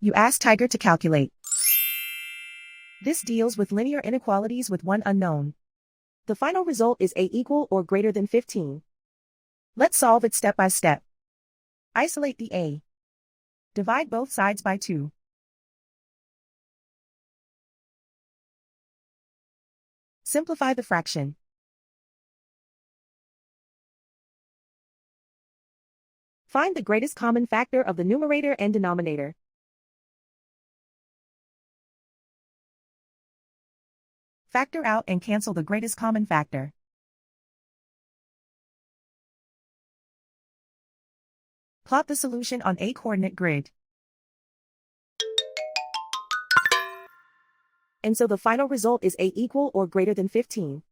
You ask Tiger to calculate. This deals with linear inequalities with one unknown. The final result is a equal or greater than 15. Let's solve it step by step. Isolate the a. Divide both sides by 2. Simplify the fraction. Find the greatest common factor of the numerator and denominator. Factor out and cancel the greatest common factor. Plot the solution on a coordinate grid. And so the final result is a equal or greater than 15.